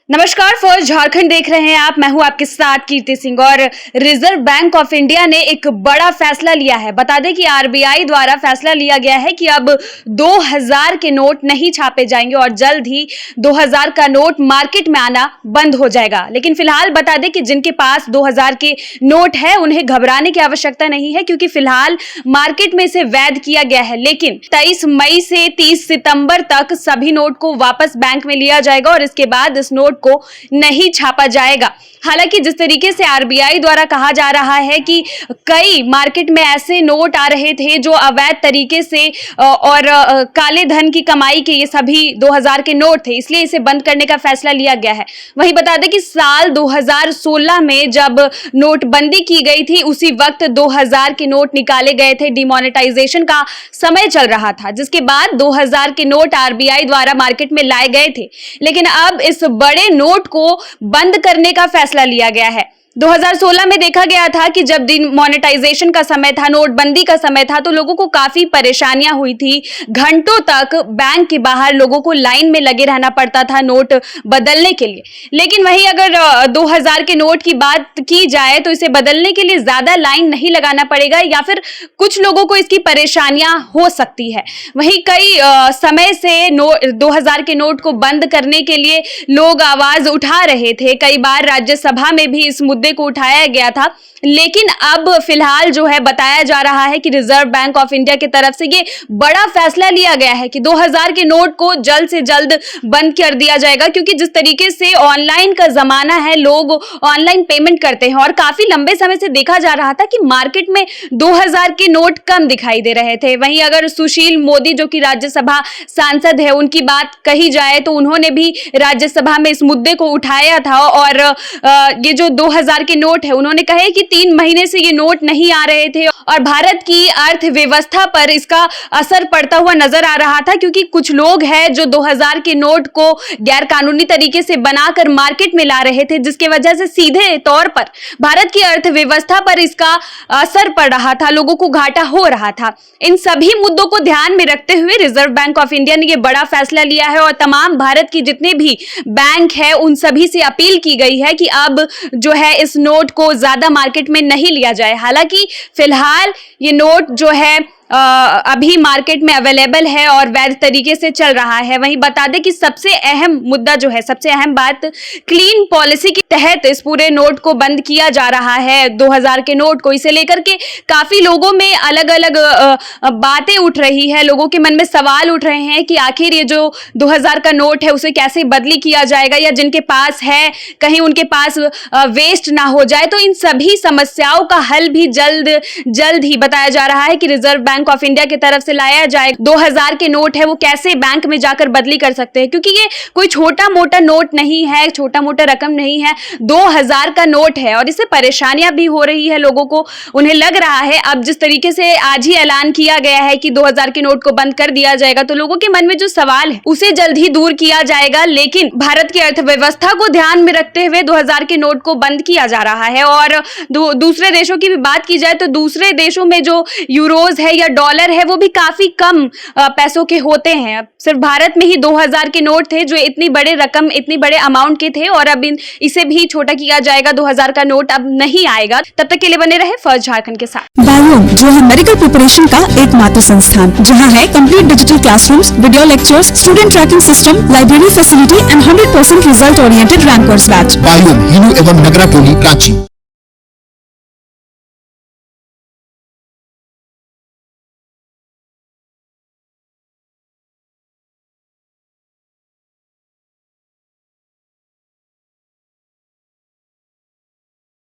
नमस्कार, फर्स्ट झारखंड देख रहे हैं आप। मैं हूं आपके साथ कीर्ति सिंह। और रिजर्व बैंक ऑफ इंडिया ने एक बड़ा फैसला लिया है। बता दें कि आरबीआई द्वारा फैसला लिया गया है कि अब 2000 के नोट नहीं छापे जाएंगे और जल्द ही 2000 का नोट मार्केट में आना बंद हो जाएगा। लेकिन फिलहाल बता दें कि जिनके पास 2000 के नोट है उन्हें घबराने की आवश्यकता नहीं है, क्योंकि फिलहाल मार्केट में इसे वैध किया गया है। लेकिन 23 मई से 30 सितंबर तक सभी नोट को वापस बैंक में लिया जाएगा और इसके बाद इस नोट को नहीं छापा जाएगा। हालांकि जिस तरीके से आरबीआई द्वारा कहा जा रहा है कि कई मार्केट में ऐसे नोट आ रहे थे जो अवैध तरीके से और काले धन की कमाई के ये सभी 2000 के नोट थे, इसलिए इसे बंद करने का फैसला लिया गया है। वहीं बता दें कि साल 2016 में जब नोटबंदी की गई थी उसी वक्त 2000 के नोट निकाले गए थे। डिमोनेटाइजेशन का समय चल रहा था, जिसके बाद 2000 के नोट आरबीआई द्वारा मार्केट में लाए गए थे। लेकिन अब इस बड़े नोट को बंद करने का फैसला लिया गया है। 2016 में देखा गया था कि जब डिमोनेटाइजेशन का समय था, नोटबंदी का समय था, तो लोगों को काफी परेशानियां हुई थी। घंटों तक बैंक के बाहर लोगों को लाइन में लगे रहना पड़ता था नोट बदलने के लिए। लेकिन वहीं अगर 2000 के नोट की बात की जाए तो इसे बदलने के लिए ज्यादा लाइन नहीं लगाना पड़ेगा, या फिर कुछ लोगों को इसकी परेशानियां हो सकती है। वहीं कई समय से 2000 के नोट को बंद करने के लिए लोग आवाज उठा रहे थे। कई बार राज्यसभा में भी इस मुद्दे को उठाया गया था। लेकिन अब फिलहाल जो है बताया जा रहा है कि रिजर्व बैंक ऑफ इंडिया की तरफ से ये बड़ा फैसला लिया गया है कि 2000 के नोट को जल्द से जल्द बंद कर दिया जाएगा, क्योंकि जिस तरीके से ऑनलाइन का जमाना है, लोग ऑनलाइन पेमेंट करते हैं और काफी लंबे समय से देखा जा रहा था कि मार्केट में 2000 के नोट कम दिखाई दे रहे थे। वहीं अगर सुशील मोदी जो कि राज्यसभा सांसद है, उनकी बात कही जाए तो उन्होंने भी राज्यसभा में इस मुद्दे को उठाया था और ये जो 2000 के नोट है, उन्होंने कहे कि 3 महीने से ये नोट नहीं आ रहे थे और भारत की अर्थव्यवस्था पर इसका असर पड़ता हुआ नजर आ रहा था, क्योंकि कुछ लोग हैं जो 2000 के नोट को गैर कानूनी तरीके से बनाकर मार्केट में ला रहे थे, जिसकी वजह से सीधे तौर पर भारत की अर्थव्यवस्था पर इसका असर पड़ रहा था, लोगों को घाटा हो रहा था। इन सभी मुद्दों को ध्यान में रखते हुए रिजर्व बैंक ऑफ इंडिया ने यह बड़ा फैसला लिया है और तमाम भारत की जितने भी बैंक है उन सभी से अपील की गई है कि अब जो है इस नोट को ज्यादा मार्केट में नहीं लिया जाए। हालांकि फिलहाल ये नोट जो है अभी मार्केट में अवेलेबल है और वैध तरीके से चल रहा है। वहीं बता दें कि सबसे अहम मुद्दा जो है, सबसे अहम बात, क्लीन पॉलिसी के तहत इस पूरे नोट को बंद किया जा रहा है, 2000 के नोट को। इसे लेकर के काफी लोगों में अलग अलग बातें उठ रही है, लोगों के मन में सवाल उठ रहे हैं कि आखिर ये जो 2000 का नोट है उसे कैसे बदली किया जाएगा, या जिनके पास है कहीं उनके पास वेस्ट ना हो जाए। तो इन सभी समस्याओं का हल भी जल्द ही बताया जा रहा है कि रिजर्व बैंक ऑफ इंडिया की तरफ से लाया जाए। 2000 के नोट है वो कैसे बैंक में जाकर बदली कर सकते हैं, क्योंकि ये कोई छोटा मोटा नोट नहीं है, छोटा मोटा रकम नहीं है, 2000 का नोट है और इससे परेशानियां भी हो रही है लोगों को। उन्हें लग रहा है अब जिस तरीके से आज ही ऐलान किया गया है कि 2000 के नोट को बंद कर दिया जाएगा, तो लोगों के मन में जो सवाल है उसे जल्द ही दूर किया जाएगा। लेकिन भारत की अर्थव्यवस्था को ध्यान में रखते हुए 2000 के नोट को बंद किया जा रहा है। और दूसरे देशों की भी बात की जाए तो दूसरे देशों में जो यूरोज है या डॉलर है वो भी काफी कम पैसों के होते हैं। सिर्फ भारत में ही 2000 के नोट थे जो इतनी बड़े रकम, इतनी बड़े अमाउंट के थे, और अब इसे भी छोटा किया जाएगा। 2000 का नोट अब नहीं आएगा। तब तक के लिए बने रहे फर्स्ट झारखंड के साथ। बायोम जो है मेडिकल प्रिपरेशन का एकमात्र संस्थान, जहां है complete digital classrooms, video lectures, student tracking system, library facility and 100% result oriented rankers batch. Biome Hindu एवं नगरा टोली रांची।